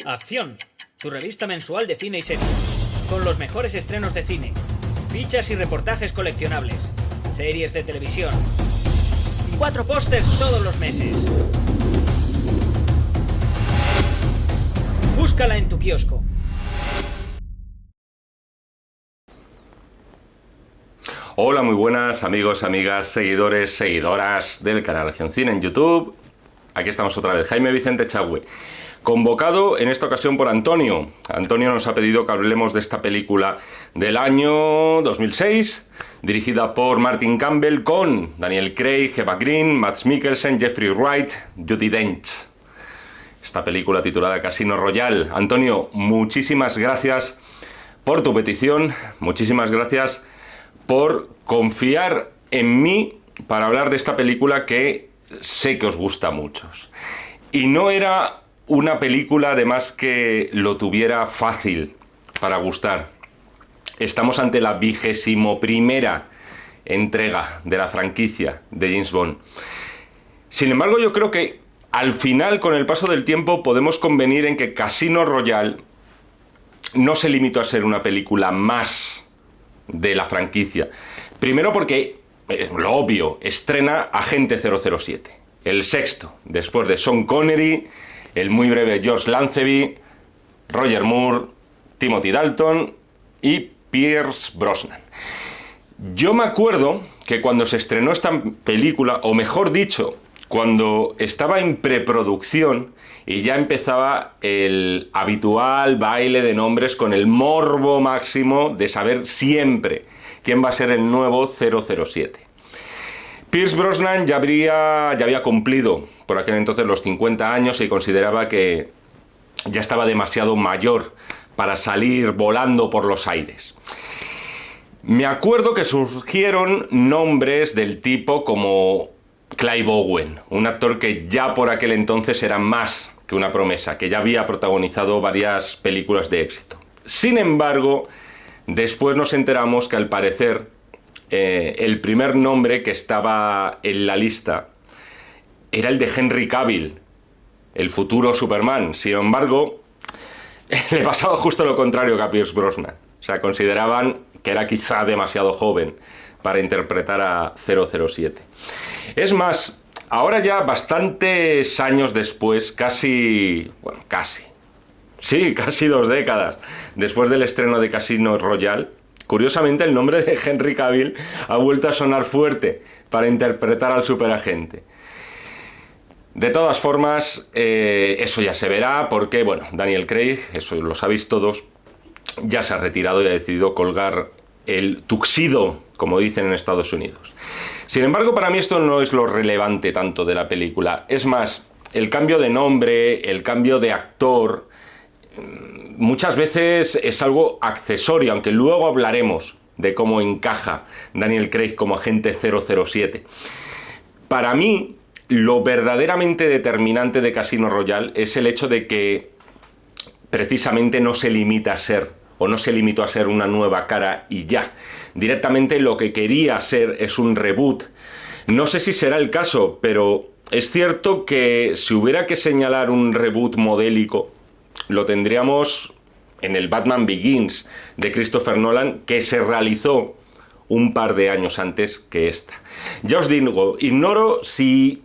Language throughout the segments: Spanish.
Acción, tu revista mensual de cine y series, con los mejores estrenos de cine, fichas y reportajes coleccionables, series de televisión y 4 pósters todos los meses. Búscala en tu kiosco. Hola, muy buenas amigos, amigas, seguidores, seguidoras del canal Acción Cine en YouTube. Aquí estamos otra vez, Jaime Vicente Echagüe, convocado en esta ocasión por Antonio. Antonio nos ha pedido que hablemos de esta película del año 2006, dirigida por Martin Campbell, con Daniel Craig, Eva Green, Mads Mikkelsen, Jeffrey Wright, Judi Dench. Esta película titulada Casino Royale. Antonio, muchísimas gracias por tu petición, muchísimas gracias por confiar en mí para hablar de esta película que sé que os gusta a muchos. Y no era una película además que lo tuviera fácil para gustar. Estamos ante la 21ª entrega de la franquicia de James Bond. Sin embargo, yo creo que al final, con el paso del tiempo, podemos convenir en que Casino Royale no se limitó a ser una película más de la franquicia. Primero porque, lo obvio, estrena Agente 007, el sexto, después de Sean Connery, el muy breve George Lazenby, Roger Moore, Timothy Dalton y Pierce Brosnan. Yo me acuerdo que cuando se estrenó esta película, o mejor dicho, cuando estaba en preproducción y ya empezaba el habitual baile de nombres con el morbo máximo de saber siempre quién va a ser el nuevo 007. Pierce Brosnan ya había cumplido por aquel entonces los 50 años y consideraba que ya estaba demasiado mayor para salir volando por los aires. Me acuerdo que surgieron nombres del tipo como Clive Owen, un actor que ya por aquel entonces era más que una promesa, que ya había protagonizado varias películas de éxito. Sin embargo, después nos enteramos que al parecer el primer nombre que estaba en la lista era el de Henry Cavill, el futuro Superman. Sin embargo, le pasaba justo lo contrario que a Pierce Brosnan. O sea, consideraban que era quizá demasiado joven para interpretar a 007. Es más, ahora ya bastantes años después, casi 2 décadas después del estreno de Casino Royale, curiosamente el nombre de Henry Cavill ha vuelto a sonar fuerte para interpretar al superagente. De todas formas, eso ya se verá porque, bueno, Daniel Craig, eso lo sabéis todos, ya se ha retirado y ha decidido colgar el tuxedo, como dicen en Estados Unidos. Sin embargo, para mí esto no es lo relevante tanto de la película. Es más, el cambio de nombre, el cambio de actor, muchas veces es algo accesorio, aunque luego hablaremos de cómo encaja Daniel Craig como agente 007. Para mí, lo verdaderamente determinante de Casino Royale es el hecho de que precisamente no se limita a ser, o no se limitó a ser una nueva cara y ya. Directamente lo que quería ser es un reboot. No sé si será el caso, pero es cierto que si hubiera que señalar un reboot modélico, lo tendríamos en el Batman Begins de Christopher Nolan, que se realizó un par de años antes que esta. Ya os digo, ignoro si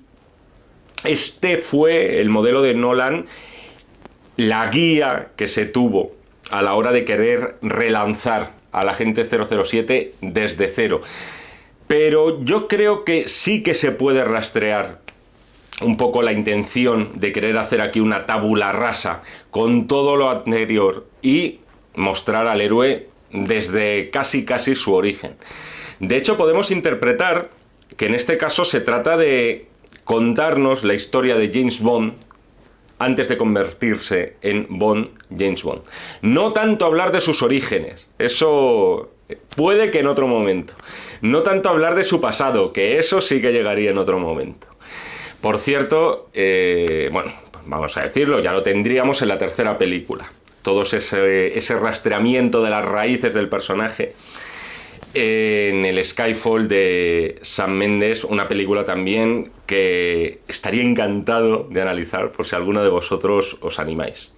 este fue el modelo de Nolan, la guía que se tuvo a la hora de querer relanzar al agente 007 desde cero. Pero yo creo que sí que se puede rastrear un poco la intención de querer hacer aquí una tabula rasa con todo lo anterior y mostrar al héroe desde casi su origen. De hecho, podemos interpretar que en este caso se trata de contarnos la historia de James Bond antes de convertirse en Bond, James Bond. No tanto hablar de sus orígenes, eso puede que en otro momento. No tanto hablar de su pasado, que eso sí que llegaría en otro momento. Por cierto, bueno, vamos a decirlo, ya lo tendríamos en la tercera película. Todo ese rastreamiento de las raíces del personaje en el Skyfall de Sam Mendes, una película también que estaría encantado de analizar por si alguno de vosotros os animáis.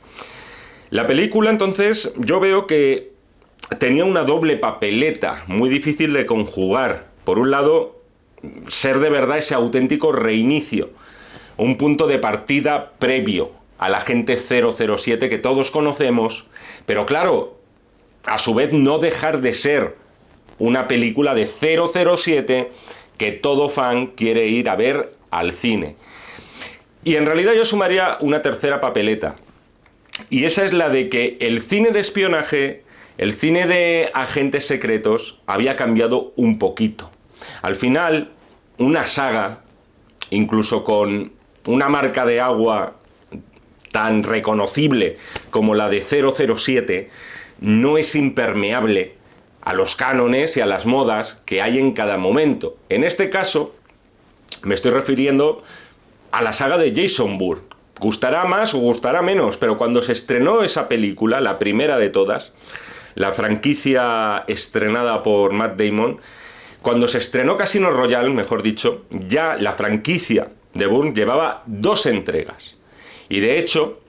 La película, entonces, yo veo que tenía una doble papeleta muy difícil de conjugar. Por un lado, ser de verdad ese auténtico reinicio, un punto de partida previo al agente 007 que todos conocemos, pero claro, a su vez no dejar de ser una película de 007 que todo fan quiere ir a ver al cine. Y en realidad yo sumaría una tercera papeleta, y esa es la de que el cine de espionaje, el cine de agentes secretos, había cambiado un poquito. Al final, una saga, incluso con una marca de agua tan reconocible como la de 007, no es impermeable a los cánones y a las modas que hay en cada momento. En este caso, me estoy refiriendo a la saga de Jason Bourne. Gustará más o gustará menos, pero cuando se estrenó esa película, la primera de todas, la franquicia estrenada por Matt Damon, cuando se estrenó Casino Royale, mejor dicho, ya la franquicia de Bourne llevaba 2 entregas. Y de hecho,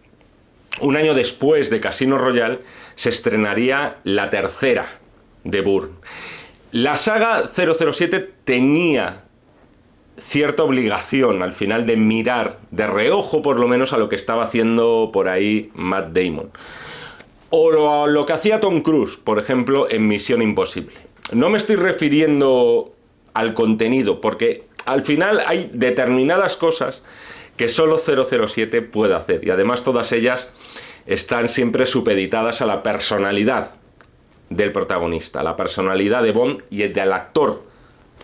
un año después de Casino Royale, se estrenaría la tercera de Bourne. La saga 007 tenía cierta obligación al final de mirar de reojo por lo menos a lo que estaba haciendo por ahí Matt Damon. O lo que hacía Tom Cruise, por ejemplo, en Misión Imposible. No me estoy refiriendo al contenido, porque al final hay determinadas cosas que solo 007 puede hacer, y además todas ellas están siempre supeditadas a la personalidad del protagonista, la personalidad de Bond y del actor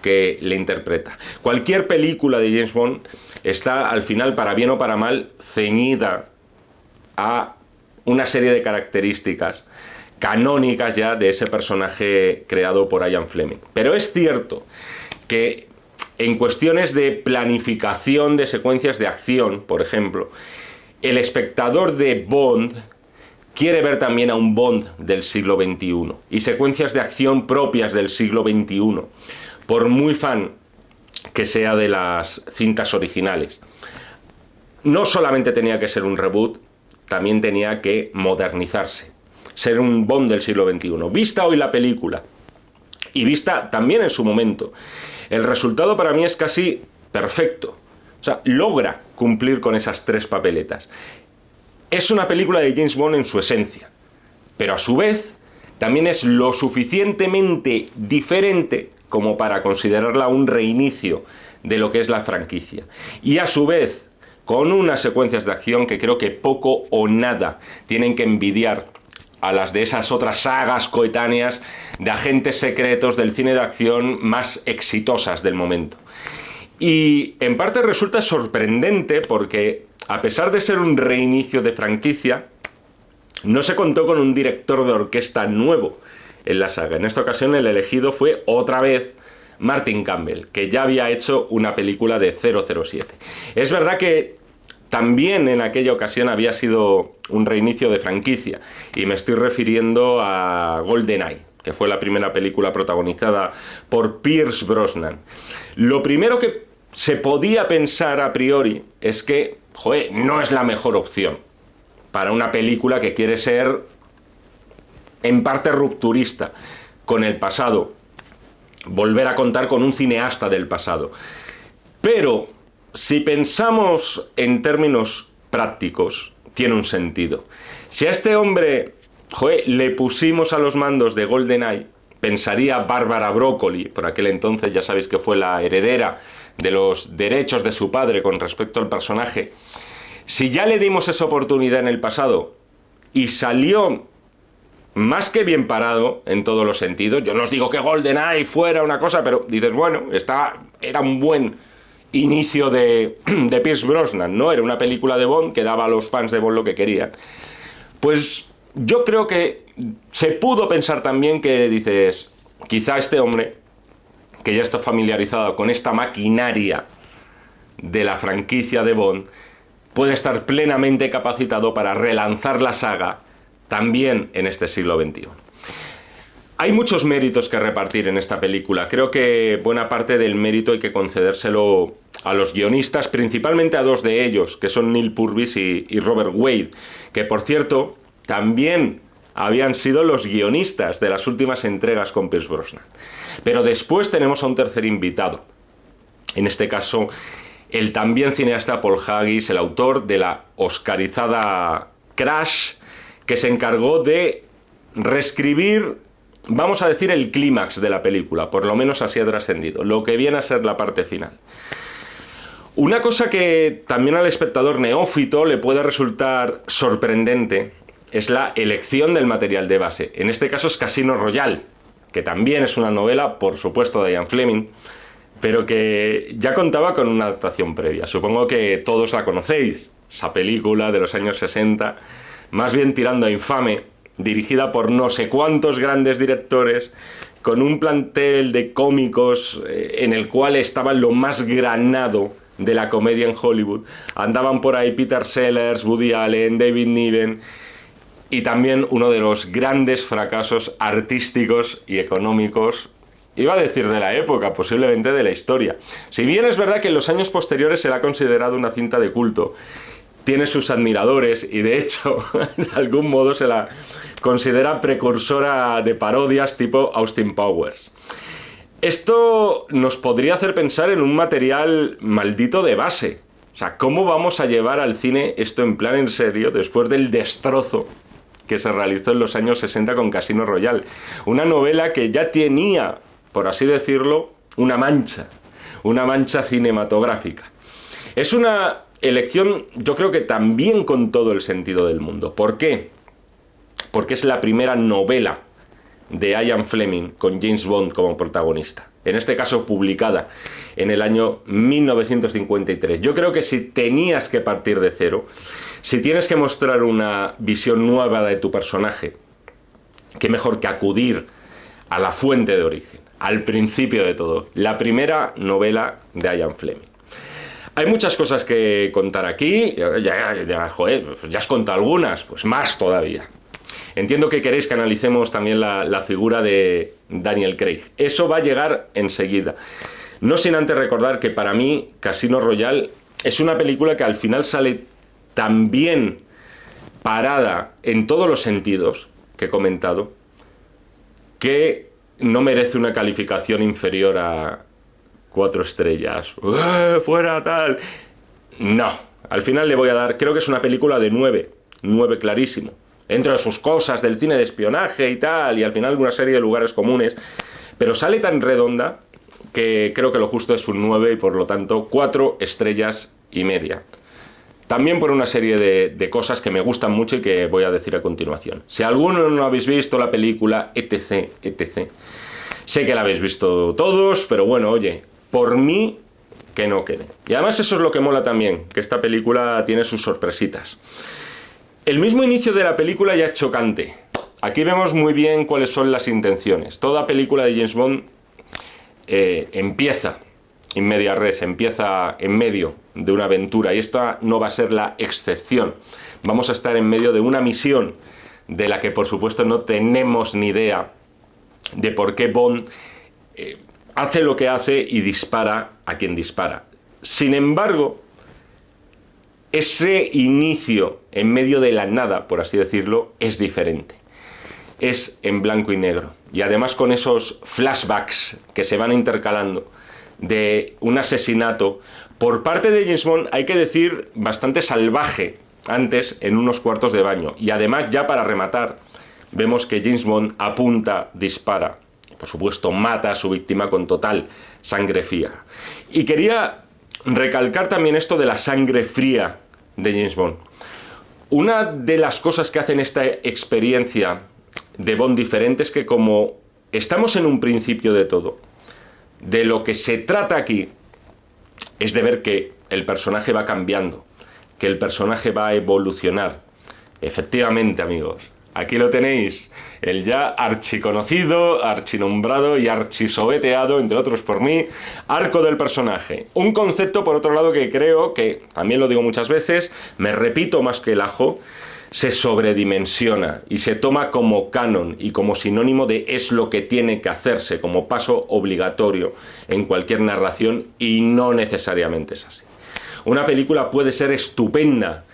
que le interpreta. Cualquier película de James Bond está al final, para bien o para mal, ceñida a una serie de características canónicas ya de ese personaje creado por Ian Fleming. Pero es cierto que en cuestiones de planificación de secuencias de acción, por ejemplo, el espectador de Bond quiere ver también a un Bond del siglo XXI y secuencias de acción propias del siglo XXI, por muy fan que sea de las cintas originales. No solamente tenía que ser un reboot, también tenía que modernizarse, ser un Bond del siglo XXI. Vista hoy la película, y vista también en su momento, el resultado para mí es casi perfecto. O sea, logra cumplir con esas 3 papeletas. Es una película de James Bond en su esencia, pero a su vez también es lo suficientemente diferente como para considerarla un reinicio de lo que es la franquicia. Y a su vez, con unas secuencias de acción que creo que poco o nada tienen que envidiar a las de esas otras sagas coetáneas de agentes secretos del cine de acción más exitosas del momento. Y en parte resulta sorprendente porque, a pesar de ser un reinicio de franquicia, no se contó con un director de orquesta nuevo en la saga. En esta ocasión el elegido fue otra vez Martin Campbell, que ya había hecho una película de 007. Es verdad que también en aquella ocasión había sido un reinicio de franquicia, y me estoy refiriendo a GoldenEye, que fue la primera película protagonizada por Pierce Brosnan. Lo primero que se podía pensar a priori es que, no es la mejor opción para una película que quiere ser en parte rupturista con el pasado, volver a contar con un cineasta del pasado. Pero si pensamos en términos prácticos, tiene un sentido. Si a este hombre, le pusimos a los mandos de GoldenEye, pensaría Bárbara Broccoli, por aquel entonces ya sabéis que fue la heredera de los derechos de su padre con respecto al personaje. Si ya le dimos esa oportunidad en el pasado y salió más que bien parado en todos los sentidos, yo no os digo que GoldenEye fuera una cosa, pero dices, bueno, era un buen inicio de Pierce Brosnan, ¿no? Era una película de Bond que daba a los fans de Bond lo que querían. Pues yo creo que se pudo pensar también que dices, quizá este hombre, que ya está familiarizado con esta maquinaria de la franquicia de Bond, puede estar plenamente capacitado para relanzar la saga también en este siglo XXI. Hay muchos méritos que repartir en esta película. Creo que buena parte del mérito hay que concedérselo a los guionistas, principalmente a 2 de ellos, que son Neil Purvis y Robert Wade, que por cierto también habían sido los guionistas de las últimas entregas con Pierce Brosnan. Pero después tenemos a un tercer invitado. En este caso, el también cineasta Paul Haggis, el autor de la oscarizada Crash, que se encargó de reescribir, vamos a decir, el clímax de la película, por lo menos así ha trascendido, lo que viene a ser la parte final. Una cosa que también al espectador neófito le puede resultar sorprendente es la elección del material de base. En este caso es Casino Royale, que también es una novela, por supuesto, de Ian Fleming, pero que ya contaba con una adaptación previa. Supongo que todos la conocéis, esa película de los años 60, más bien tirando a infame, dirigida por no sé cuántos grandes directores, con un plantel de cómicos en el cual estaba lo más granado de la comedia en Hollywood. Andaban por ahí Peter Sellers, Woody Allen, David Niven, y también uno de los grandes fracasos artísticos y económicos, iba a decir de la época, posiblemente de la historia. Si bien es verdad que en los años posteriores se la ha considerado una cinta de culto, tiene sus admiradores y de hecho de algún modo se la considera precursora de parodias tipo Austin Powers. Esto nos podría hacer pensar en un material maldito de base. O sea, ¿cómo vamos a llevar al cine esto en plan en serio después del destrozo que se realizó en los años 60 con Casino Royale? Una novela que ya tenía, por así decirlo, una mancha cinematográfica. Es una elección, yo creo que también con todo el sentido del mundo. ¿Por qué? Porque es la primera novela de Ian Fleming con James Bond como protagonista. En este caso publicada en el año 1953. Yo creo que si tenías que partir de cero, si tienes que mostrar una visión nueva de tu personaje, qué mejor que acudir a la fuente de origen, al principio de todo, la primera novela de Ian Fleming. Hay muchas cosas que contar aquí, ya has contado algunas, pues más todavía. Entiendo que queréis que analicemos también la figura de Daniel Craig. Eso va a llegar enseguida. No sin antes recordar que para mí Casino Royale es una película que al final sale tan bien parada en todos los sentidos que he comentado, que no merece una calificación inferior a 4 estrellas. ¡Fuera tal! No, al final le voy a dar, creo que es una película de 9 clarísimo. Entre sus cosas del cine de espionaje y tal, y al final una serie de lugares comunes, pero sale tan redonda que creo que lo justo es un 9 y por lo tanto 4 estrellas y media. También por una serie de cosas que me gustan mucho y que voy a decir a continuación. Si alguno no habéis visto la película, etc. Sé que la habéis visto todos, pero bueno, oye, por mí que no quede. Y además eso es lo que mola también, que esta película tiene sus sorpresitas. El mismo inicio de la película ya es chocante. Aquí vemos muy bien cuáles son las intenciones. Toda película de James Bond empieza in media res, empieza en medio de una aventura, y esta no va a ser la excepción. Vamos a estar en medio de una misión de la que por supuesto no tenemos ni idea de por qué Bond hace lo que hace y dispara a quien dispara. Sin embargo, ese inicio en medio de la nada, por así decirlo, es diferente. Es en blanco y negro. Y además con esos flashbacks que se van intercalando de un asesinato por parte de James Bond, hay que decir, bastante salvaje antes en unos cuartos de baño. Y además, ya para rematar, vemos que James Bond apunta, dispara. Por supuesto, mata a su víctima con total sangre fría. Y quería recalcar también esto de la sangre fría de James Bond. Una de las cosas que hacen esta experiencia de Bond diferente es que como estamos en un principio de todo, de lo que se trata aquí es de ver que el personaje va cambiando, que el personaje va a evolucionar. Efectivamente, amigos, aquí lo tenéis, el ya archiconocido, archinombrado y archisobeteado, entre otros por mí, arco del personaje. Un concepto, por otro lado, que creo que, también lo digo muchas veces, me repito más que el ajo, se sobredimensiona y se toma como canon y como sinónimo de es lo que tiene que hacerse, como paso obligatorio en cualquier narración, y no necesariamente es así. Una película puede ser estupenda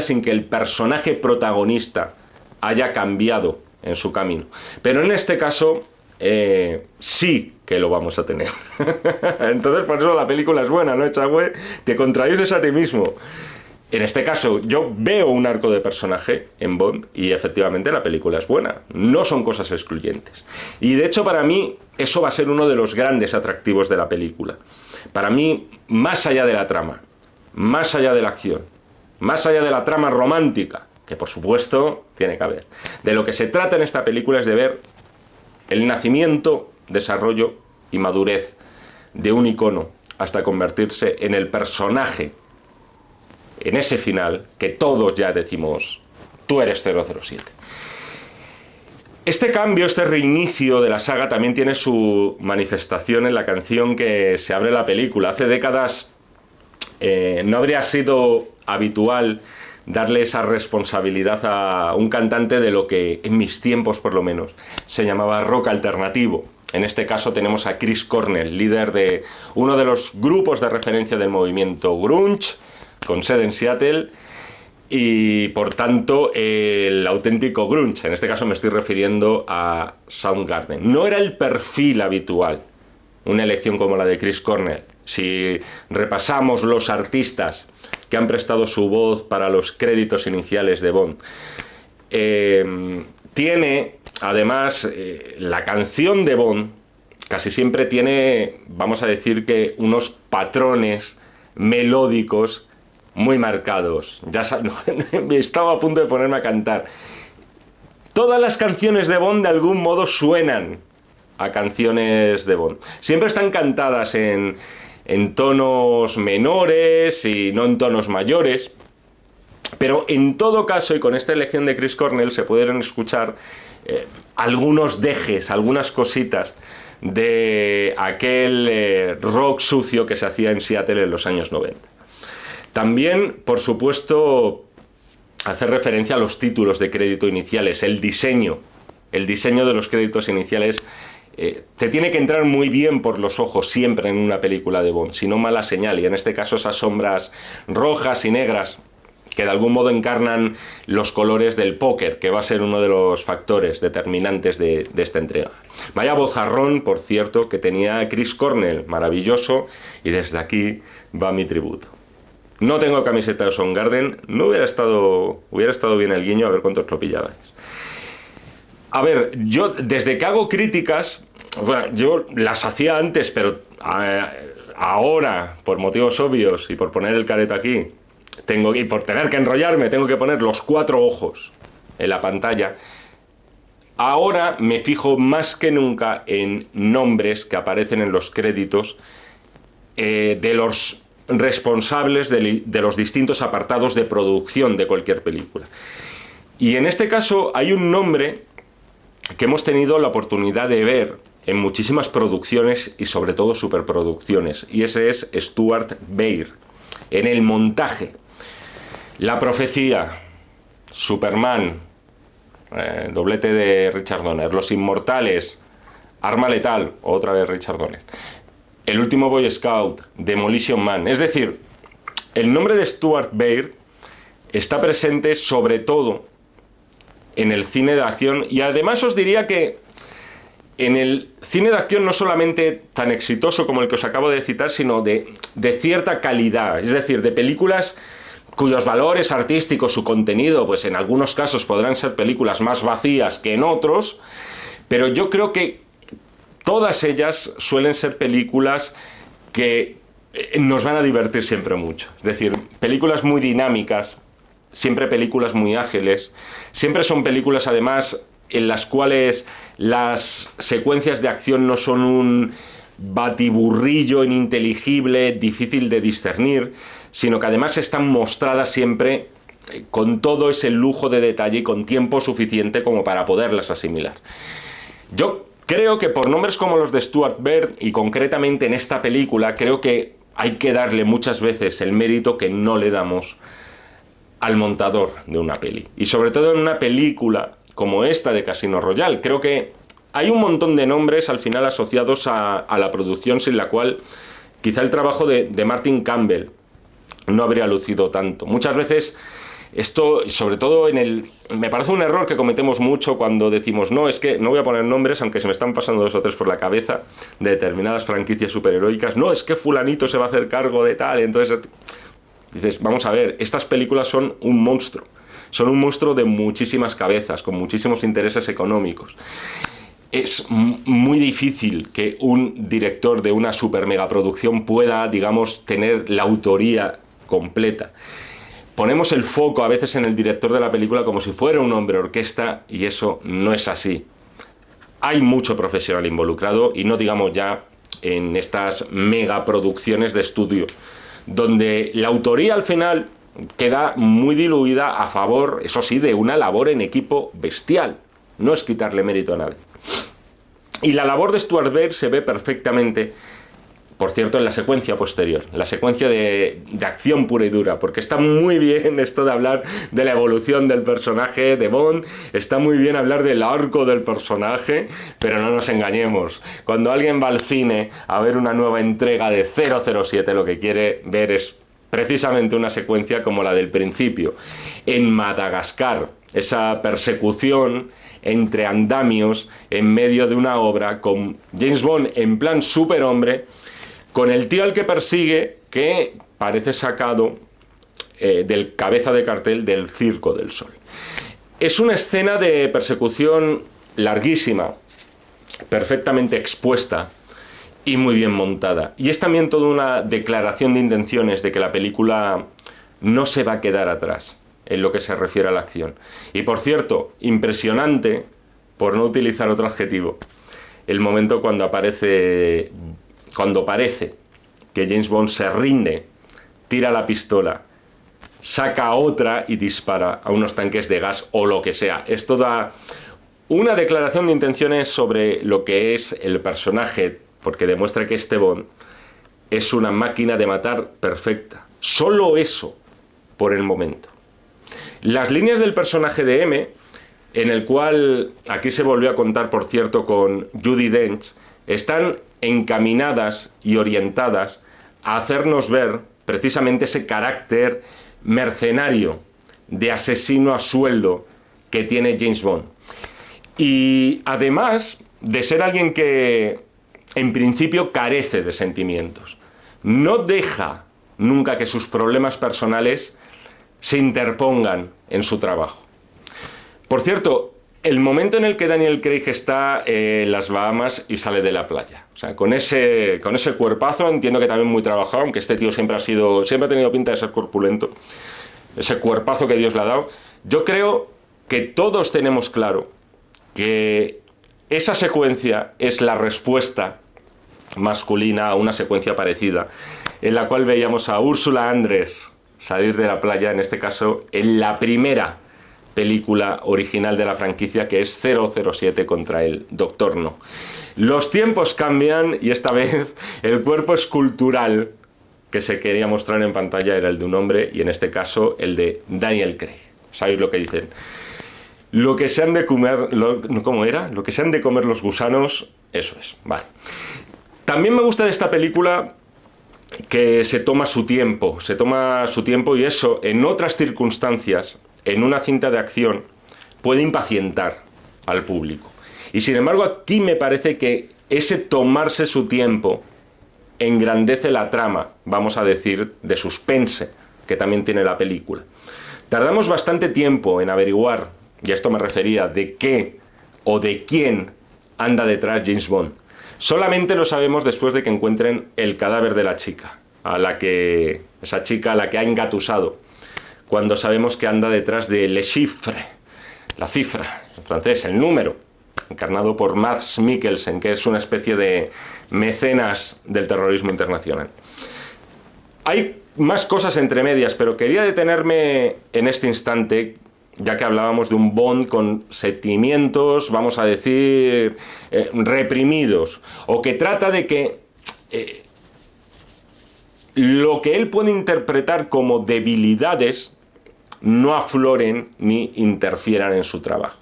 sin que el personaje protagonista haya cambiado en su camino. Pero en este caso sí que lo vamos a tener. Entonces por eso la película es buena, ¿no, Echagüe? Te contradices a ti mismo. En este caso, yo veo un arco de personaje en Bond y efectivamente la película es buena. No son cosas excluyentes. Y de hecho, para mí, eso va a ser uno de los grandes atractivos de la película. Para mí, más allá de la trama, más allá de la acción, más allá de la trama romántica, que por supuesto tiene que haber, de lo que se trata en esta película es de ver el nacimiento, desarrollo y madurez de un icono hasta convertirse en el personaje, en ese final, que todos ya decimos, tú eres 007. Este cambio, este reinicio de la saga también tiene su manifestación en la canción que se abre la película. Hace décadas no habría sido habitual darle esa responsabilidad a un cantante de lo que, en mis tiempos por lo menos, se llamaba rock alternativo. En este caso tenemos a Chris Cornell, líder de uno de los grupos de referencia del movimiento grunge, con sede en Seattle, y por tanto el auténtico grunge. En este caso me estoy refiriendo a Soundgarden. No era el perfil habitual una elección como la de Chris Cornell. Si repasamos los artistas que han prestado su voz para los créditos iniciales de Bond, tiene además la canción de Bond casi siempre tiene, vamos a decir, que unos patrones melódicos muy marcados. Ya estaba a punto de ponerme a cantar. Todas las canciones de Bond de algún modo suenan a canciones de Bond. Siempre están cantadas en tonos menores y no en tonos mayores. Pero en todo caso, y con esta elección de Chris Cornell, se pueden escuchar algunos dejes, algunas cositas de aquel rock sucio que se hacía en Seattle en los años 90. También, por supuesto, hacer referencia a los títulos de crédito iniciales, el diseño de los créditos iniciales te tiene que entrar muy bien por los ojos siempre en una película de Bond, si no mala señal, y en este caso esas sombras rojas y negras que de algún modo encarnan los colores del póker, que va a ser uno de los factores determinantes de esta entrega. Vaya vozarrón, por cierto, que tenía Chris Cornell, maravilloso, y desde aquí va mi tributo. No tengo camiseta de Soundgarden, no hubiera estado bien el guiño, a ver cuántos lo pillabais. A ver, yo desde que hago críticas, bueno, yo las hacía antes, pero ahora, por motivos obvios y por poner el careto aquí, y por tener que enrollarme, tengo que poner los 4 ojos en la pantalla. Ahora me fijo más que nunca en nombres que aparecen en los créditos de los responsables de los distintos apartados de producción de cualquier película. Y en este caso hay un nombre que hemos tenido la oportunidad de ver en muchísimas producciones y sobre todo superproducciones, y ese es Stuart Baird. En el montaje, La Profecía, Superman, doblete de Richard Donner, Los Inmortales, Arma Letal, otra vez Richard Donner, El Último Boy Scout, Demolition Man. Es decir, el nombre de Stuart Baird está presente sobre todo en el cine de acción, y además os diría que en el cine de acción no solamente tan exitoso como el que os acabo de citar, sino de cierta calidad, es decir, de películas cuyos valores artísticos, su contenido, pues en algunos casos podrán ser películas más vacías que en otros, pero yo creo que todas ellas suelen ser películas que nos van a divertir siempre mucho. Es decir, películas muy dinámicas, siempre películas muy ágiles, siempre son películas además en las cuales las secuencias de acción no son un batiburrillo ininteligible, difícil de discernir, sino que además están mostradas siempre con todo ese lujo de detalle y con tiempo suficiente como para poderlas asimilar. Yo creo que por nombres como los de Stuart Baird, y concretamente en esta película, creo que hay que darle muchas veces el mérito que no le damos al montador de una peli. Y sobre todo en una película como esta de Casino Royale. Creo que hay un montón de nombres al final asociados a la producción, sin la cual quizá el trabajo de Martin Campbell no habría lucido tanto. Muchas veces Esto, sobre todo me parece un error que cometemos mucho cuando decimos, no, es que no voy a poner nombres, aunque se me están pasando 2 o 3 por la cabeza, de determinadas franquicias superheroicas. No, es que fulanito se va a hacer cargo de tal. Entonces dices, vamos a ver, estas películas son un monstruo. Son un monstruo de muchísimas cabezas, con muchísimos intereses económicos. Es muy difícil que un director de una super megaproducción pueda, digamos, tener la autoría completa. Ponemos el foco a veces en el director de la película como si fuera un hombre orquesta, y eso no es así. Hay mucho profesional involucrado, y no digamos ya en estas megaproducciones de estudio, donde la autoría al final queda muy diluida a favor, eso sí, de una labor en equipo bestial. No es quitarle mérito a nadie. Y la labor de Stuart Baird se ve perfectamente, por cierto, en la secuencia posterior, la secuencia de acción pura y dura, porque está muy bien esto de hablar de la evolución del personaje de Bond, está muy bien hablar del arco del personaje, pero no nos engañemos. Cuando alguien va al cine a ver una nueva entrega de 007, lo que quiere ver es precisamente una secuencia como la del principio. En Madagascar, esa persecución entre andamios en medio de una obra con James Bond en plan superhombre, con el tío al que persigue que parece sacado del cabeza de cartel del Circo del Sol. Es una escena de persecución larguísima, perfectamente expuesta y muy bien montada. Y es también toda una declaración de intenciones de que la película no se va a quedar atrás en lo que se refiere a la acción. Y por cierto, impresionante, por no utilizar otro adjetivo, el momento cuando parece que James Bond se rinde, tira la pistola, saca otra y dispara a unos tanques de gas o lo que sea. Es toda una declaración de intenciones sobre lo que es el personaje, porque demuestra que este Bond es una máquina de matar perfecta. Solo eso, por el momento. Las líneas del personaje de M, en el cual aquí se volvió a contar, por cierto, con Judi Dench, están encaminadas y orientadas a hacernos ver precisamente ese carácter mercenario, de asesino a sueldo que tiene James Bond. Y además de ser alguien que en principio carece de sentimientos, no deja nunca que sus problemas personales se interpongan en su trabajo. Por cierto, el momento en el que Daniel Craig está en las Bahamas y sale de la playa, o sea, con ese cuerpazo, entiendo que también muy trabajado, aunque este tío siempre ha tenido pinta de ser corpulento, ese cuerpazo que Dios le ha dado, yo creo que todos tenemos claro que esa secuencia es la respuesta masculina a una secuencia parecida, en la cual veíamos a Úrsula Andress salir de la playa, en este caso en la primera película original de la franquicia, que es 007 contra el Doctor No. Los tiempos cambian y esta vez el cuerpo escultural que se quería mostrar en pantalla era el de un hombre, y en este caso el de Daniel Craig. ¿Sabéis lo que dicen? Lo que se han de comer, ¿cómo era? Lo que se han de comer los gusanos, eso es, vale. También me gusta de esta película que se toma su tiempo y eso en otras circunstancias, en una cinta de acción, puede impacientar al público. Y sin embargo aquí me parece que ese tomarse su tiempo engrandece la trama, vamos a decir, de suspense que también tiene la película. Tardamos bastante tiempo en averiguar, y a esto me refería, de qué o de quién anda detrás James Bond. Solamente lo sabemos después de que encuentren el cadáver de la chica, esa chica a la que ha engatusado, cuando sabemos que anda detrás de Le Chiffre, la cifra, en francés, el número, encarnado por Mads Mikkelsen, que es una especie de mecenas del terrorismo internacional. Hay más cosas entre medias, pero quería detenerme en este instante, ya que hablábamos de un Bond con sentimientos, vamos a decir, reprimidos, o que trata de que lo que él puede interpretar como debilidades no afloren ni interfieran en su trabajo.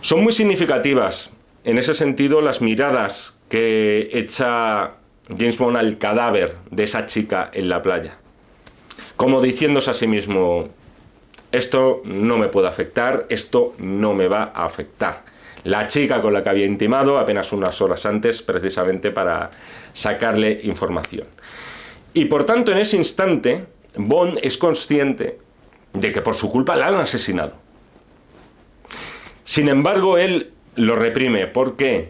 Son muy significativas, en ese sentido, las miradas que echa James Bond al cadáver de esa chica en la playa, como diciéndose a sí mismo: esto no me puede afectar, esto no me va a afectar. La chica con la que había intimado apenas unas horas antes, precisamente para sacarle información. Y por tanto, en ese instante, Bond es consciente de que por su culpa la han asesinado. Sin embargo, él lo reprime porque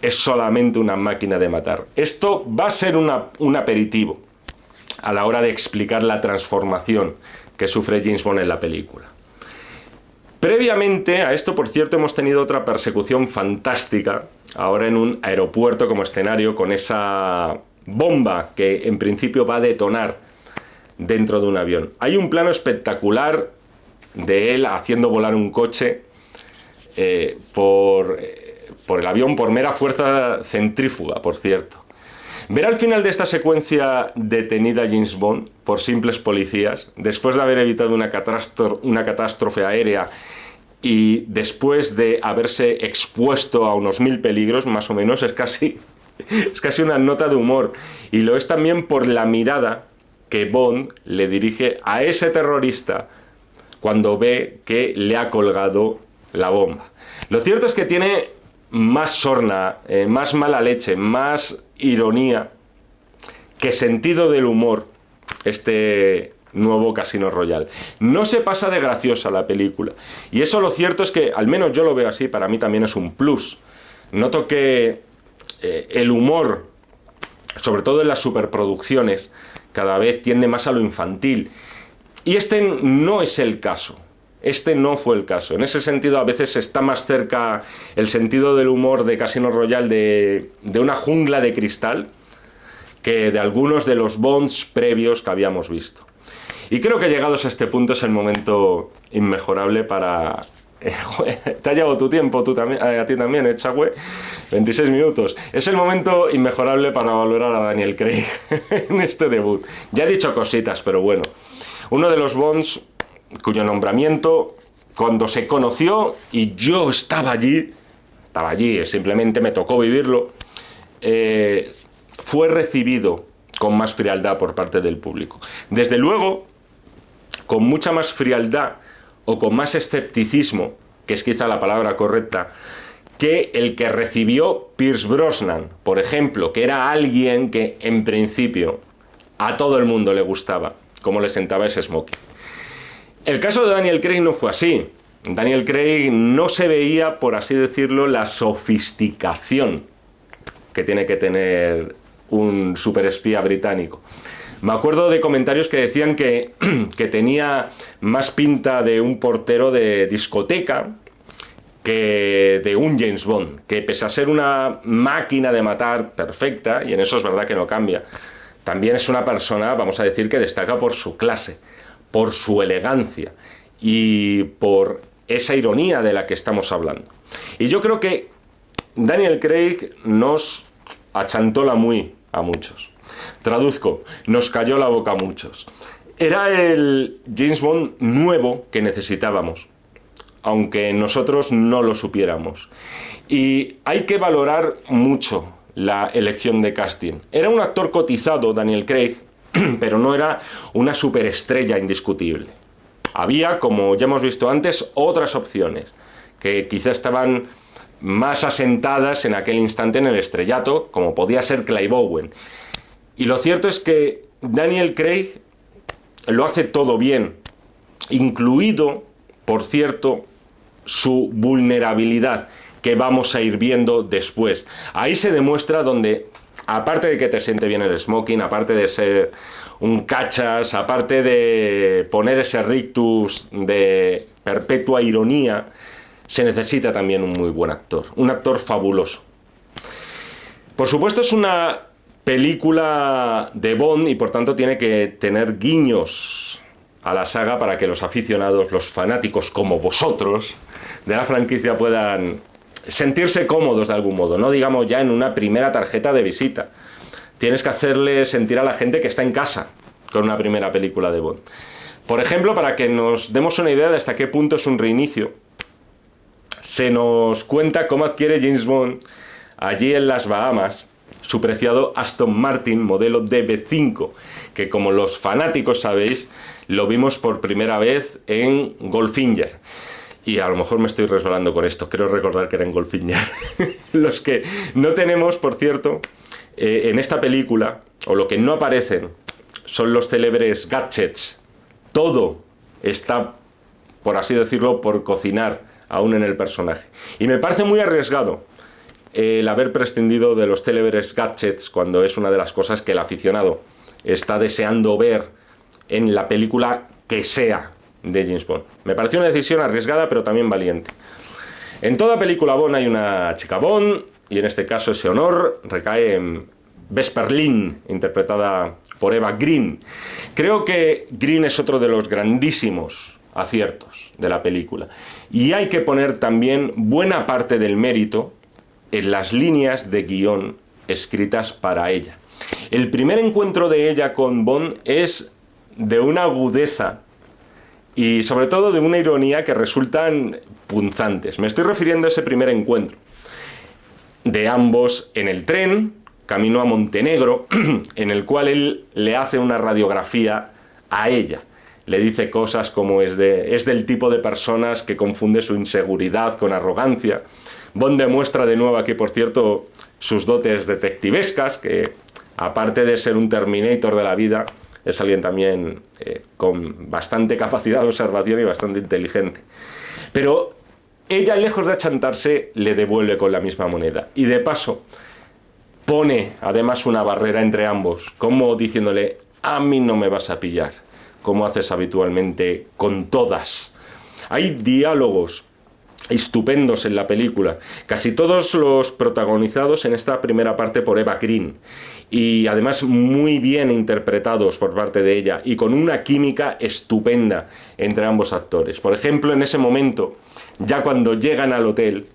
es solamente una máquina de matar. Esto va a ser un aperitivo a la hora de explicar la transformación que sufre James Bond en la película. Previamente a esto, por cierto, hemos tenido otra persecución fantástica, ahora en un aeropuerto como escenario, con esa bomba que en principio va a detonar dentro de un avión. Hay un plano espectacular de él haciendo volar un coche por el avión, por mera fuerza centrífuga, por cierto. Ver al final de esta secuencia detenida a James Bond por simples policías, después de haber evitado una catástrofe aérea y después de haberse expuesto a unos 1000 peligros, más o menos, es casi una nota de humor. Y lo es también por la mirada que Bond le dirige a ese terrorista cuando ve que le ha colgado la bomba. Lo cierto es que tiene más sorna, más mala leche, más ironía que sentido del humor este nuevo Casino Royale. No se pasa de graciosa la película. Y eso, lo cierto es que, al menos yo lo veo así, para mí también es un plus. Noto que el humor, sobre todo en las superproducciones, cada vez tiende más a lo infantil. Y este no es el caso. Este no fue el caso. En ese sentido, a veces está más cerca el sentido del humor de Casino Royale de una jungla de cristal que de algunos de los Bonds previos que habíamos visto. Y creo que llegados a este punto es el momento inmejorable para... Te ha llevado tu tiempo, a ti también, Chagüe, 26 minutos. Es el momento inmejorable para valorar a Daniel Craig en este debut. Ya he dicho cositas, pero bueno. Uno de los Bonds cuyo nombramiento, cuando se conoció, y yo estaba allí, simplemente me tocó vivirlo, fue recibido con más frialdad por parte del público. Desde luego, con mucha más frialdad o con más escepticismo, que es quizá la palabra correcta, que el que recibió Pierce Brosnan, por ejemplo, que era alguien que en principio a todo el mundo le gustaba, cómo le sentaba ese smoking. El caso de Daniel Craig no fue así. Daniel Craig no se veía, por así decirlo, la sofisticación que tiene que tener un superespía británico. Me acuerdo de comentarios que decían que tenía más pinta de un portero de discoteca que de un James Bond, que pese a ser una máquina de matar perfecta, y en eso es verdad que no cambia, también es una persona, vamos a decir, que destaca por su clase, por su elegancia y por esa ironía de la que estamos hablando. Y yo creo que Daniel Craig nos achantó la muy a muchos. Traduzco, nos cayó la boca a muchos. Era el James Bond nuevo que necesitábamos, aunque nosotros no lo supiéramos. Y hay que valorar mucho la elección de casting. Era un actor cotizado, Daniel Craig, pero no era una superestrella indiscutible. Había, como ya hemos visto antes, otras opciones que quizá estaban más asentadas en aquel instante en el estrellato, como podía ser Clive Owen. Y lo cierto es que Daniel Craig lo hace todo bien, incluido, por cierto, su vulnerabilidad, que vamos a ir viendo después. Ahí se demuestra donde, aparte de que te siente bien el smoking, aparte de ser un cachas, aparte de poner ese rictus de perpetua ironía, se necesita también un muy buen actor, un actor fabuloso. Por supuesto, es una película de Bond y por tanto tiene que tener guiños a la saga para que los aficionados, los fanáticos como vosotros de la franquicia puedan sentirse cómodos de algún modo, no digamos ya en una primera tarjeta de visita. Tienes que hacerle sentir a la gente que está en casa con una primera película de Bond. Por ejemplo, para que nos demos una idea de hasta qué punto es un reinicio, se nos cuenta cómo adquiere James Bond allí en las Bahamas su preciado Aston Martin modelo DB5, que como los fanáticos sabéis, lo vimos por primera vez en Goldfinger. Y a lo mejor me estoy resbalando con esto, creo recordar que era en Goldfinger. Los que no tenemos, por cierto, en esta película, o lo que no aparecen, son los célebres gadgets. Todo está, por así decirlo, por cocinar aún en el personaje. Y me parece muy arriesgado el haber prescindido de los célebres gadgets cuando es una de las cosas que el aficionado está deseando ver en la película que sea de James Bond. Me pareció una decisión arriesgada, pero también valiente. En toda película Bond hay una chica Bond, y en este caso ese honor recae en Vesper Lynd, interpretada por Eva Green. Creo que Green es otro de los grandísimos aciertos de la película. Y hay que poner también buena parte del mérito en las líneas de guión escritas para ella. El primer encuentro de ella con Bond es de una agudeza y sobre todo de una ironía que resultan punzantes. Me estoy refiriendo a ese primer encuentro de ambos en el tren, camino a Montenegro, en el cual él le hace una radiografía a ella. Le dice cosas como es del tipo de personas que confunde su inseguridad con arrogancia. Bond demuestra de nuevo aquí, por cierto, sus dotes detectivescas, que aparte de ser un Terminator de la vida, es alguien también con bastante capacidad de observación y bastante inteligente. Pero ella, lejos de achantarse, le devuelve con la misma moneda. Y de paso, pone además una barrera entre ambos, como diciéndole, a mí no me vas a pillar, como haces habitualmente con todas. Hay diálogos estupendos en la película, casi todos los protagonizados en esta primera parte por Eva Green, y además muy bien interpretados por parte de ella, y con una química estupenda entre ambos actores. Por ejemplo, en ese momento, ya cuando llegan al hotel,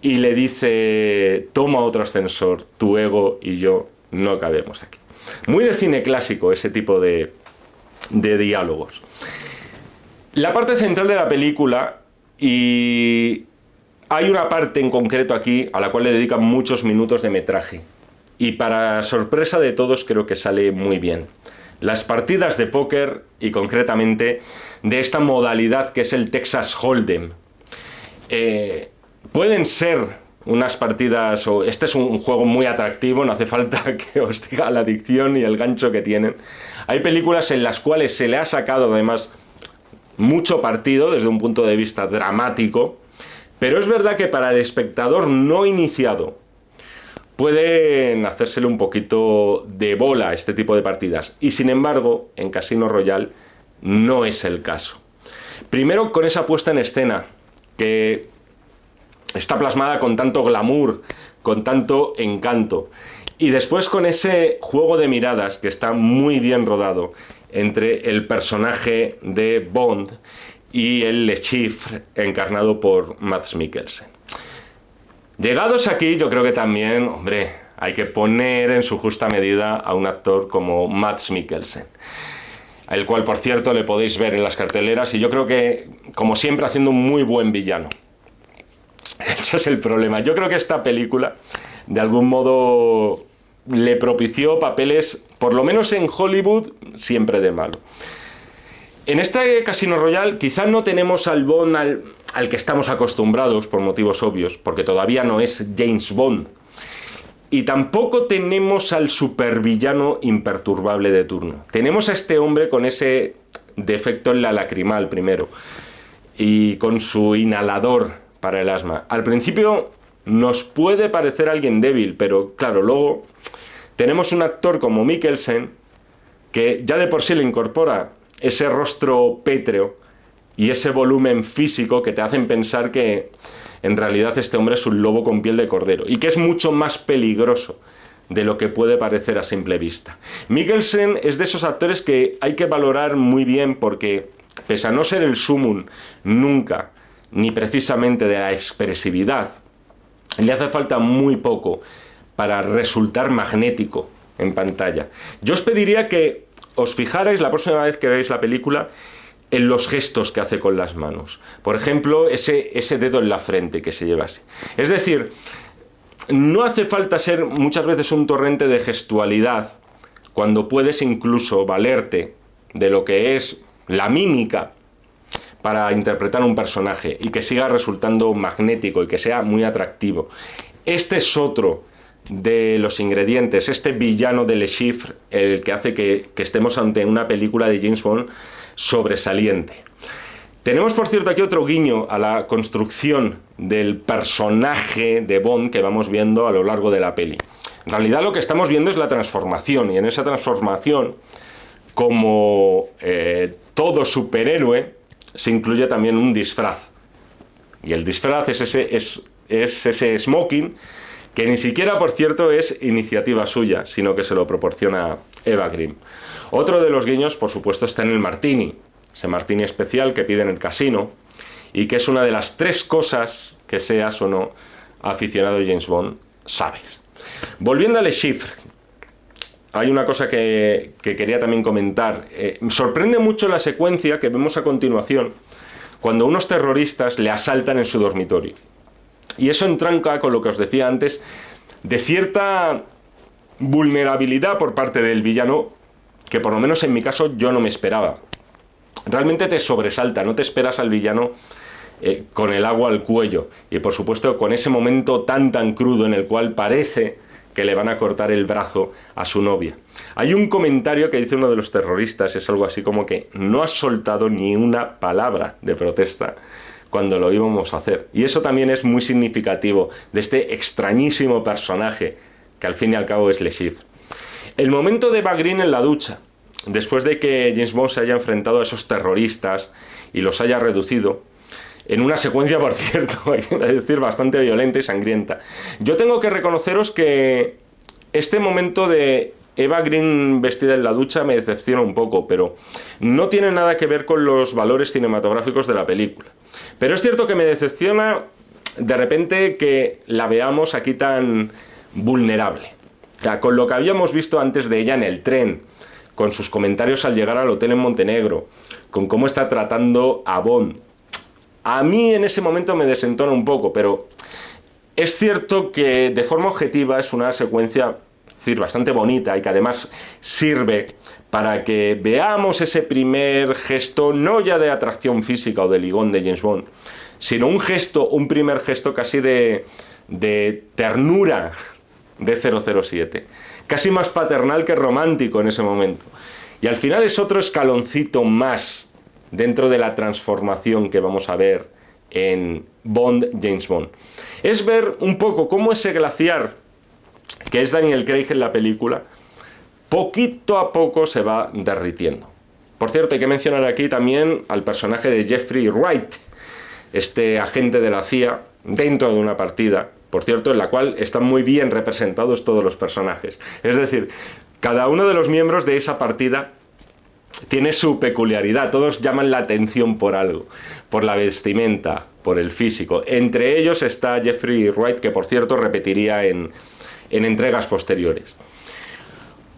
y le dice, toma otro ascensor, tu ego y yo no cabemos aquí. Muy de cine clásico ese tipo de diálogos. La parte central de la película, y hay una parte en concreto aquí a la cual le dedican muchos minutos de metraje, y para sorpresa de todos creo que sale muy bien. Las partidas de póker, y concretamente de esta modalidad que es el Texas Hold'em, pueden ser unas partidas, o este es un juego muy atractivo, no hace falta que os diga la adicción y el gancho que tienen. Hay películas en las cuales se le ha sacado además mucho partido desde un punto de vista dramático, pero es verdad que para el espectador no iniciado pueden hacérsele un poquito de bola este tipo de partidas, y sin embargo en Casino Royale no es el caso. Primero con esa puesta en escena que está plasmada con tanto glamour, con tanto encanto, y después con ese juego de miradas que está muy bien rodado entre el personaje de Bond y el Le Chiffre encarnado por Mads Mikkelsen. Llegados aquí, yo creo que también, hombre, hay que poner en su justa medida a un actor como Mads Mikkelsen, el cual, por cierto, le podéis ver en las carteleras, y yo creo que, como siempre, haciendo un muy buen villano. Ese es el problema. Yo creo que esta película, de algún modo, le propició papeles, por lo menos en Hollywood, siempre de malo. En este Casino Royale quizá no tenemos al Bond al que estamos acostumbrados, por motivos obvios, porque todavía no es James Bond. Y tampoco tenemos al supervillano imperturbable de turno. Tenemos a este hombre con ese defecto en la lacrimal primero, y con su inhalador para el asma. Al principio nos puede parecer alguien débil, pero claro, luego tenemos un actor como Mikkelsen que ya de por sí le incorpora ese rostro pétreo y ese volumen físico que te hacen pensar que en realidad este hombre es un lobo con piel de cordero, y que es mucho más peligroso de lo que puede parecer a simple vista. Mikkelsen es de esos actores que hay que valorar muy bien, porque pese a no ser el sumum nunca, ni precisamente de la expresividad, le hace falta muy poco para resultar magnético en pantalla. Yo os pediría que os fijarais la próxima vez que veáis la película en los gestos que hace con las manos. Por ejemplo, ese dedo en la frente que se lleva así. Es decir, no hace falta ser muchas veces un torrente de gestualidad cuando puedes incluso valerte de lo que es la mímica para interpretar un personaje y que siga resultando magnético y que sea muy atractivo. Este es otro de los ingredientes, este villano de Le Chiffre, el que hace que estemos ante una película de James Bond sobresaliente. Tenemos, por cierto, aquí otro guiño a la construcción del personaje de Bond que vamos viendo a lo largo de la peli. En realidad lo que estamos viendo es la transformación, y en esa transformación, como todo superhéroe, se incluye también un disfraz. Y el disfraz es ese smoking, que ni siquiera, por cierto, es iniciativa suya, sino que se lo proporciona Eva Green. Otro de los guiños, por supuesto, está en el martini. Ese martini especial que pide en el casino y que es una de las 3 cosas que seas o no aficionado a James Bond, sabes. Volviendo a Le Chiffre, hay una cosa que quería también comentar. Me sorprende mucho la secuencia que vemos a continuación cuando unos terroristas le asaltan en su dormitorio. Y eso entronca con lo que os decía antes de cierta vulnerabilidad por parte del villano que por lo menos en mi caso yo no me esperaba. Realmente te sobresalta, no te esperas al villano con el agua al cuello y por supuesto con ese momento tan crudo en el cual parece que le van a cortar el brazo a su novia. Hay un comentario que dice uno de los terroristas, es algo así como que no has soltado ni una palabra de protesta cuando lo íbamos a hacer. Y eso también es muy significativo de este extrañísimo personaje que al fin y al cabo es Le Chiffre. El momento de Eva Green en la ducha, después de que James Bond se haya enfrentado a esos terroristas y los haya reducido, en una secuencia, por cierto, hay que decir, bastante violenta y sangrienta. Yo tengo que reconoceros que este momento de Eva Green vestida en la ducha me decepciona un poco, pero no tiene nada que ver con los valores cinematográficos de la película. Pero es cierto que me decepciona de repente que la veamos aquí tan vulnerable. O sea, con lo que habíamos visto antes de ella en el tren, con sus comentarios al llegar al hotel en Montenegro, con cómo está tratando a Bond. A mí en ese momento me desentona un poco, pero es cierto que de forma objetiva es una secuencia, es decir, bastante bonita y que además sirve para que veamos ese primer gesto, no ya de atracción física o de ligón de James Bond, sino un primer gesto casi de ternura de 007. Casi más paternal que romántico en ese momento. Y al final es otro escaloncito más dentro de la transformación que vamos a ver en Bond, James Bond. Es ver un poco cómo ese glaciar, que es Daniel Craig en la película, poquito a poco se va derritiendo. Por cierto, hay que mencionar aquí también al personaje de Jeffrey Wright, este agente de la CIA, dentro de una partida, por cierto, en la cual están muy bien representados todos los personajes. Es decir, cada uno de los miembros de esa partida tiene su peculiaridad, todos llaman la atención por algo, por la vestimenta, por el físico. Entre ellos está Jeffrey Wright, que por cierto repetiría en entregas posteriores.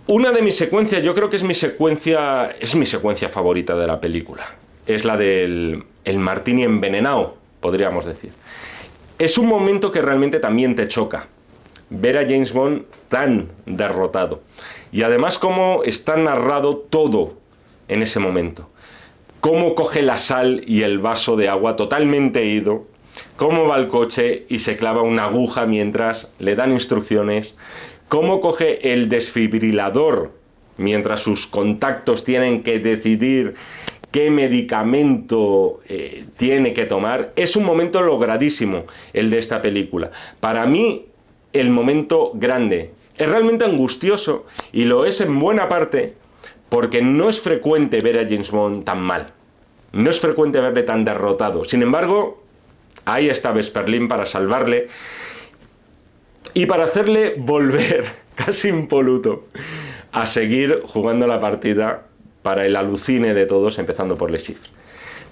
Una de mis secuencias, yo creo que es mi secuencia favorita de la película. Es la del martini envenenado, podríamos decir. Es un momento que realmente también te choca, ver a James Bond tan derrotado. Y además cómo está narrado todo en ese momento. Cómo coge la sal y el vaso de agua totalmente ido, cómo va al coche y se clava una aguja mientras le dan instrucciones, cómo coge el desfibrilador mientras sus contactos tienen que decidir qué medicamento tiene que tomar. Es un momento logradísimo el de esta película. Para mí, el momento grande. Es realmente angustioso y lo es en buena parte porque no es frecuente ver a James Bond tan mal. No es frecuente verle tan derrotado. Sin embargo, ahí está Vesperlin para salvarle y para hacerle volver, casi impoluto, a seguir jugando la partida para el alucine de todos, empezando por Le Chiffre.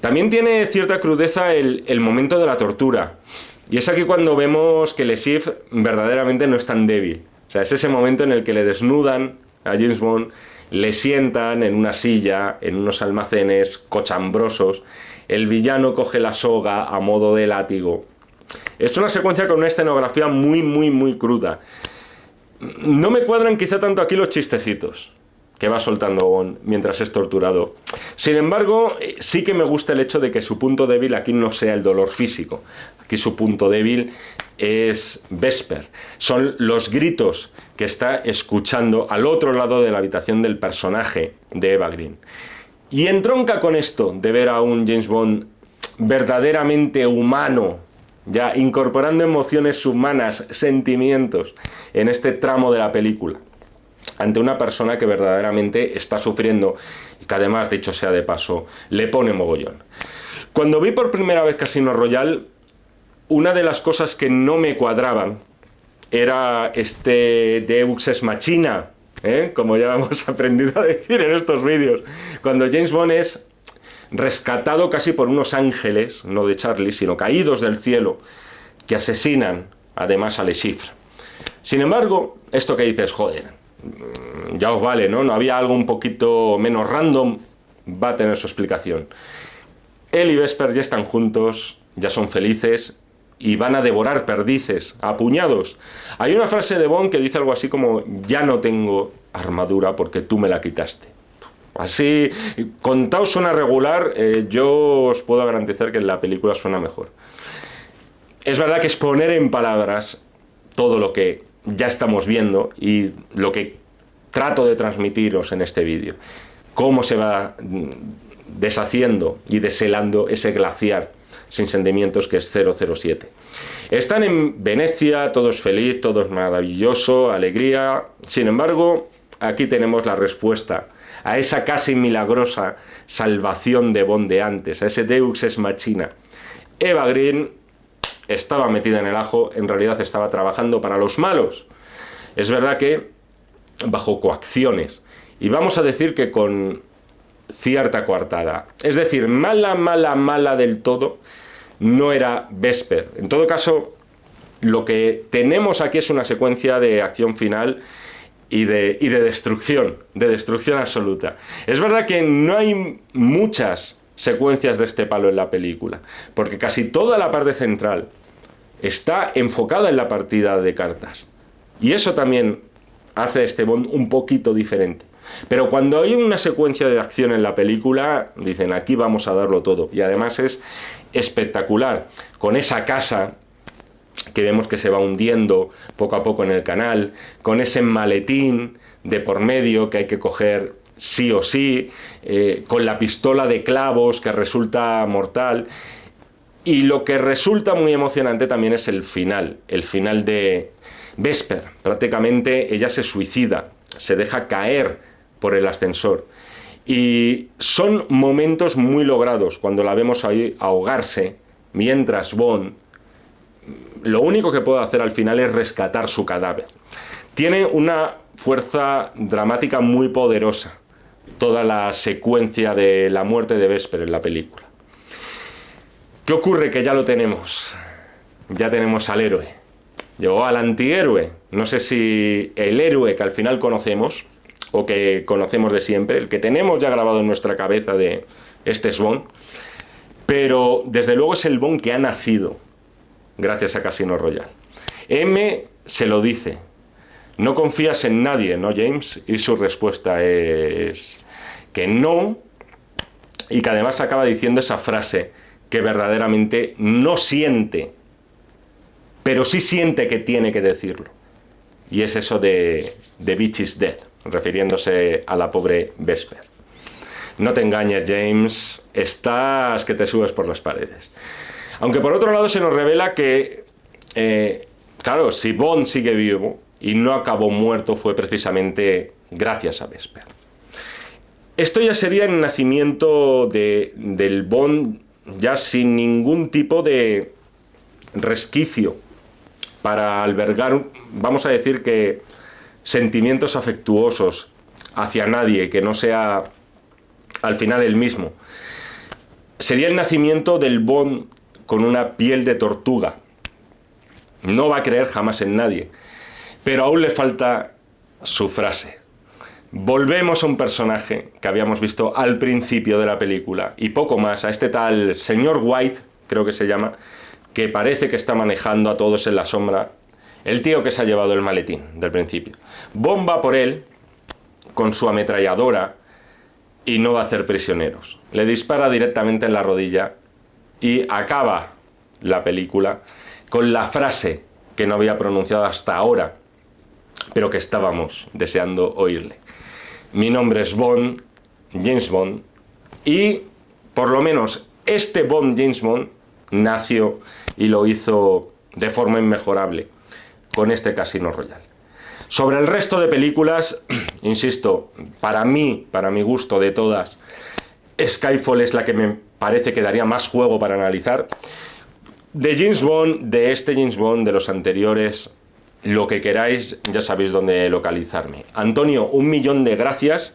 También tiene cierta crudeza el momento de la tortura. Y es aquí cuando vemos que Le Chiffre verdaderamente no es tan débil. O sea, es ese momento en el que le desnudan a James Bond, le sientan en una silla, en unos almacenes cochambrosos, el villano coge la soga a modo de látigo Es una secuencia con una escenografía muy, muy, muy cruda. No me cuadran quizá tanto aquí los chistecitos que va soltando Bond mientras es torturado. Sin embargo, sí que me gusta el hecho de que su punto débil aquí no sea el dolor físico. Aquí su punto débil es Vesper. Son los gritos que está escuchando al otro lado de la habitación del personaje de Eva Green. Y entronca con esto de ver a un James Bond verdaderamente humano, ya incorporando emociones humanas, sentimientos en este tramo de la película, ante una persona que verdaderamente está sufriendo y que además, dicho sea de paso, le pone mogollón. Cuando vi por primera vez Casino Royale, una de las cosas que no me cuadraban era este Deus Ex Machina, como ya hemos aprendido a decir en estos vídeos, cuando James Bond es rescatado casi por unos ángeles, no de Charlie, sino caídos del cielo, que asesinan además a Le Chiffre. Sin embargo, esto que dices, joder, ya os vale, ¿no? No había algo un poquito menos random, va a tener su explicación. Él y Vesper ya están juntos, ya son felices y van a devorar perdices, a puñados. Hay una frase de Bond que dice algo así como: ya no tengo armadura porque tú me la quitaste. Así, contado suena regular, yo os puedo garantizar que en la película suena mejor. Es verdad que es poner en palabras todo lo que ya estamos viendo y lo que trato de transmitiros en este vídeo. Cómo se va deshaciendo y deshelando ese glaciar sin sentimientos que es 007. Están en Venecia, todo es feliz, todo es maravilloso, alegría. Sin embargo, aquí tenemos la respuesta a esa casi milagrosa salvación de Bond de antes, a ese Deus Ex Machina. Eva Green estaba metida en el ajo, en realidad estaba trabajando para los malos. Es verdad que bajo coacciones, y vamos a decir que con cierta coartada. Es decir, mala del todo no era Vesper. En todo caso, lo que tenemos aquí es una secuencia de acción final y de destrucción absoluta. Es verdad que no hay muchas secuencias de este palo en la película, porque casi toda la parte central está enfocada en la partida de cartas. Y eso también hace este Bond un poquito diferente. Pero cuando hay una secuencia de acción en la película, dicen, aquí vamos a darlo todo. Y además es espectacular, con esa casa que vemos que se va hundiendo poco a poco en el canal, con ese maletín de por medio que hay que coger sí o sí, con la pistola de clavos que resulta mortal. Y lo que resulta muy emocionante también es el final de Vesper. Prácticamente ella se suicida, se deja caer por el ascensor. Y son momentos muy logrados cuando la vemos ahí ahogarse, mientras Bond lo único que puede hacer al final es rescatar su cadáver. Tiene una fuerza dramática muy poderosa toda la secuencia de la muerte de Vesper en la película. ¿Qué ocurre? Que ya lo tenemos. Ya tenemos al héroe. Llegó al antihéroe. No sé si el héroe que al final conocemos, o que conocemos de siempre, el que tenemos ya grabado en nuestra cabeza de este es Bond, pero desde luego es el Bond que ha nacido gracias a Casino Royale. M se lo dice: no confías en nadie, ¿no, James? Y su respuesta es que no, y que además acaba diciendo esa frase que verdaderamente no siente, pero sí siente que tiene que decirlo. Y es eso de "The bitch is dead", refiriéndose a la pobre Vesper. No te engañes, James, estás que te subes por las paredes. Aunque por otro lado se nos revela que, claro, si Bond sigue vivo y no acabó muerto fue precisamente gracias a Vesper. Esto ya sería el nacimiento del Bond ya sin ningún tipo de resquicio para albergar, vamos a decir que, sentimientos afectuosos hacia nadie, que no sea al final el mismo. Sería el nacimiento del Bond con una piel de tortuga. No va a creer jamás en nadie, pero aún le falta su frase. Volvemos a un personaje que habíamos visto al principio de la película y poco más, a este tal señor White, creo que se llama, que parece que está manejando a todos en la sombra, el tío que se ha llevado el maletín del principio. Bomba por él con su ametralladora y no va a hacer prisioneros. Le dispara directamente en la rodilla y acaba la película con la frase que no había pronunciado hasta ahora, pero que estábamos deseando oírle. Mi nombre es Bond, James Bond, y por lo menos este Bond James Bond nació y lo hizo de forma inmejorable con este Casino Royale. Sobre el resto de películas, insisto, para mi gusto de todas, Skyfall es la que me parece que daría más juego para analizar. De James Bond, de este James Bond, de los anteriores, lo que queráis, ya sabéis dónde localizarme. Antonio, 1.000.000 de gracias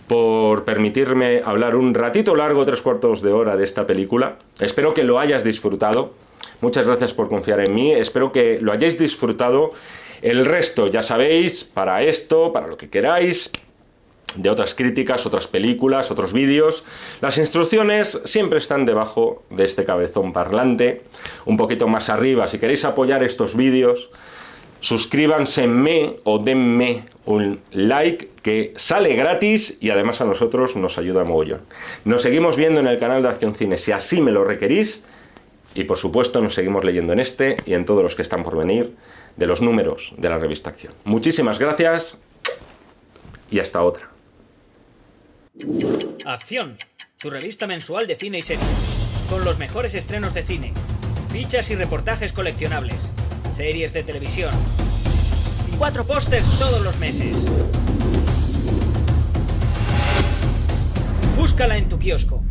por permitirme hablar un ratito largo, 3/4 de hora de esta película. Espero que lo hayas disfrutado. Muchas gracias por confiar en mí. Espero que lo hayáis disfrutado. El resto, ya sabéis, para esto, para lo que queráis, de otras críticas, otras películas, otros vídeos. Las instrucciones siempre están debajo de este cabezón parlante. Un poquito más arriba, si queréis apoyar estos vídeos, suscríbanse o denme un like, que sale gratis y además a nosotros nos ayuda mogollón. Nos seguimos viendo en el canal de Acción Cine si así me lo requerís, y por supuesto nos seguimos leyendo en este y en todos los que están por venir de los números de la revista Acción. Muchísimas gracias y hasta otra. Acción, tu revista mensual de cine y series, con los mejores estrenos de cine, fichas y reportajes coleccionables, series de televisión y 4 pósters todos los meses. Búscala en tu kiosco.